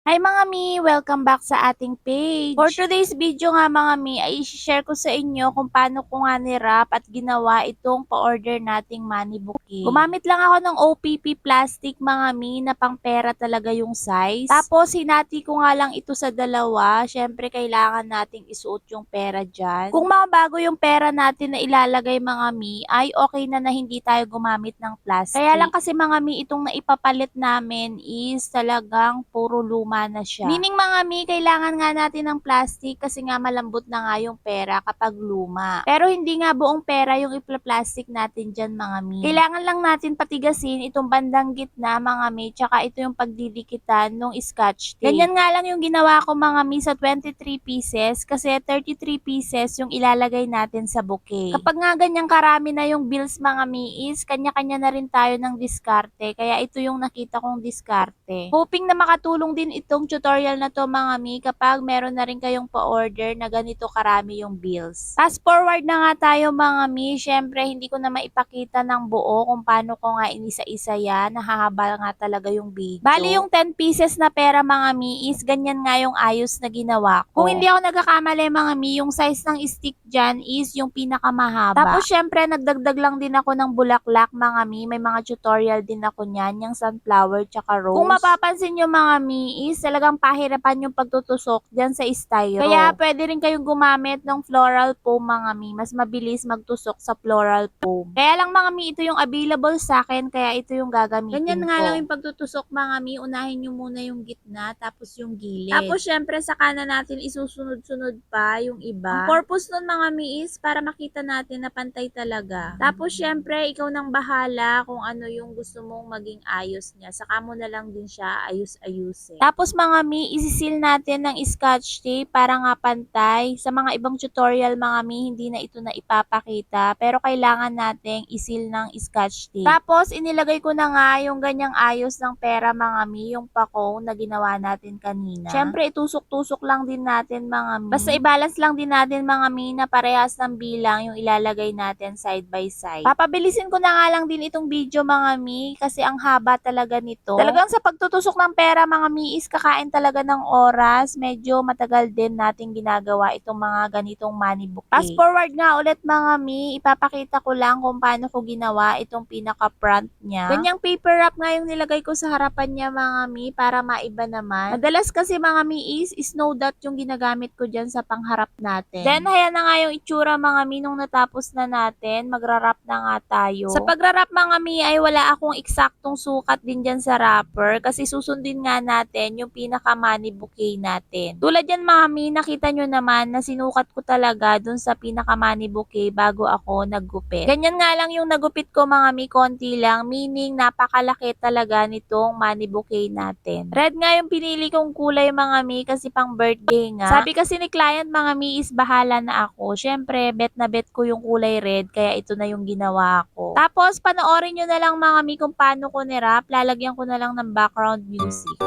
Hi mga mi! Welcome back sa ating page. For today's video nga mga mi, ay i-share ko sa inyo kung paano ko nga ni-wrap at ginawa itong pa-order nating money bouquet. Gumamit lang ako ng OPP plastic mga mi na pang pera talaga yung size. Tapos hinati ko nga lang ito sa dalawa. Syempre kailangan nating isuot yung pera dyan. Kung mga bago yung pera natin na ilalagay mga mi, ay okay na hindi tayo gumamit ng plastic. Kaya lang kasi mga mi, itong naipapalit namin is talagang puro luma na siya. Meaning mga mi, kailangan nga natin ng plastic kasi nga malambot na nga yung pera kapag luma. Pero hindi nga buong pera yung ipla-plastic natin dyan mga mi. Kailangan lang natin patigasin itong bandang gitna mga mi, tsaka ito yung pagdidikitan ng scotch tape. Ganyan nga lang yung ginawa ko mga mi sa 23 pieces kasi 33 pieces yung ilalagay natin sa bouquet. Kapag nga ganyang karami na yung bills mga mi is kanya-kanya na rin tayo ng diskarte. Kaya ito yung nakita kong diskarte. Hoping na makatulong din itong tutorial na to mga mi kapag meron na rin kayong pa-order na ganito karami yung bills. Fast forward na nga tayo mga mi. Syempre hindi ko na maipakita ng buo kung paano ko nga inisa-isa yan. Nahahaba nga talaga yung video. Bali yung 10 pieces na pera mga mi is ganyan nga yung ayos na ginawa ko. Kung hindi ako nagkakamali mga mi, yung size ng stick dyan is yung pinakamahaba. Tapos syempre nagdagdag lang din ako ng bulaklak mga mi. May mga tutorial din ako niyan, yung sunflower tsaka rose. Kung mapapansin nyo mga mi is talagang pahirapan yung pagtutusok dyan sa styro. Kaya pwede rin kayong gumamit ng floral foam mga mi. Mas mabilis magtusok sa floral foam. Kaya lang mga mi, ito yung available sa akin kaya ito yung gagamitin Ganyan ko. Nga lang yung pagtutusok mga mi. Unahin nyo muna yung gitna tapos yung gilid. Tapos syempre sa kanan natin isusunod-sunod pa yung iba. Ang purpose nun mga mi is para makita natin na pantay talaga. Tapos syempre ikaw nang bahala kung ano yung gusto mong maging ayos niya. Saka mo na lang din siya ayus-ayusin. Tapos mga mi, isisil natin ng scotch tape para nga pantay. Sa mga ibang tutorial mga mi, hindi na ito na ipapakita. Pero kailangan nating isil ng scotch tape. Tapos inilagay ko na nga yung ganyang ayos ng pera mga mi, yung pako na ginawa natin kanina. Syempre itusok-tusok lang din natin mga mi. Basta i-balance lang din natin mga mi na parehas ng bilang yung ilalagay natin side by side. Papabilisin ko na nga lang din itong video mga mi kasi ang haba talaga nito. Talagang sa pagtutusok ng pera mga mi is kakain talaga ng oras. Medyo matagal din natin ginagawa itong mga ganitong money bouquet. Fast forward nga ulit mga mi, ipapakita ko lang kung paano ko ginawa itong pinaka-front niya. Ganyang paper wrap nga yung nilagay ko sa harapan niya mga mi para maiba naman. Madalas kasi mga mi is snow dot yung ginagamit ko dyan sa pangharap natin. Then ayan na nga yung itsura mga mi nung natapos na natin. Magra-wrap na nga tayo. Sa pagra-wrap mga mi ay wala akong eksaktong sukat din dyan sa wrapper kasi susundin nga natin yung pinaka money bouquet natin. Tulad yan mga mi, nakita nyo naman na sinukat ko talaga dun sa pinaka money bouquet bago ako naggupit. Ganyan nga lang yung nagupit ko mga mi, konti lang, meaning napakalaki talaga nitong money bouquet natin. Red nga yung pinili kong kulay mga mi kasi pang birthday nga. Sabi kasi ni client mga mi is bahala na ako. Syempre bet na bet ko yung kulay red kaya ito na yung ginawa ko. Tapos panoorin nyo na lang mga mi kung paano ko ni-wrap. Lalagyan ko na lang ng background music.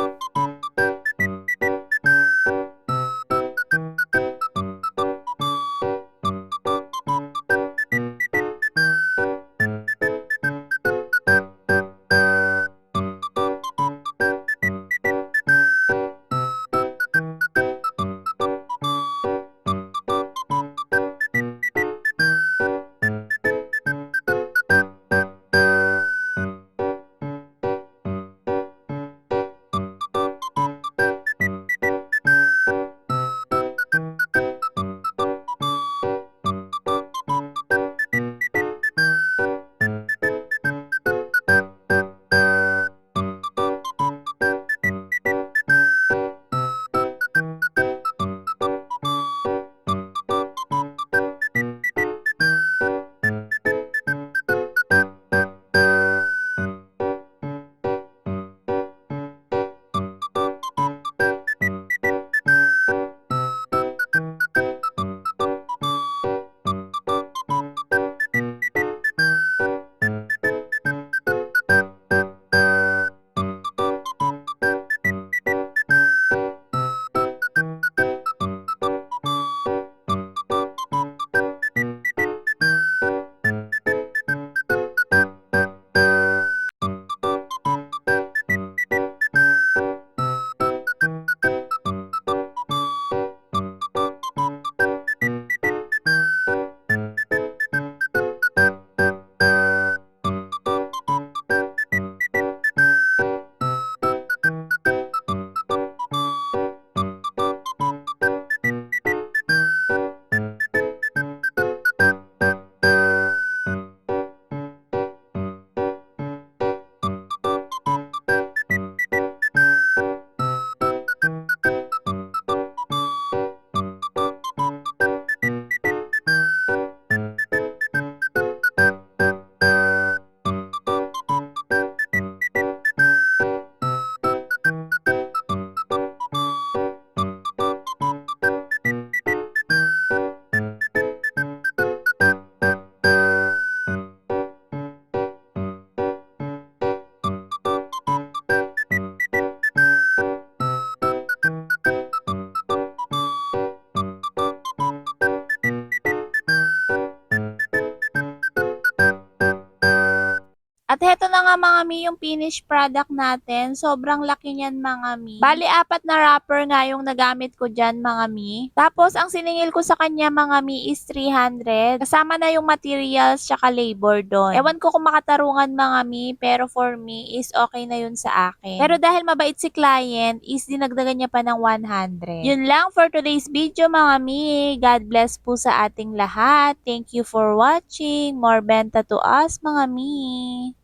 At heto na nga mga mi yung finished product natin. Sobrang laki niyan mga mi. Bali, 4 na wrapper nga yung nagamit ko dyan mga mi. Tapos, ang siningil ko sa kanya mga mi is 300. Kasama na yung materials tsaka labor doon. Ewan ko kung makatarungan mga mi, pero for me is okay na yun sa akin. Pero dahil mabait si client, is dinagdagan niya pa ng 100. Yun lang for today's video mga mi. God bless po sa ating lahat. Thank you for watching. More benta to us mga mi.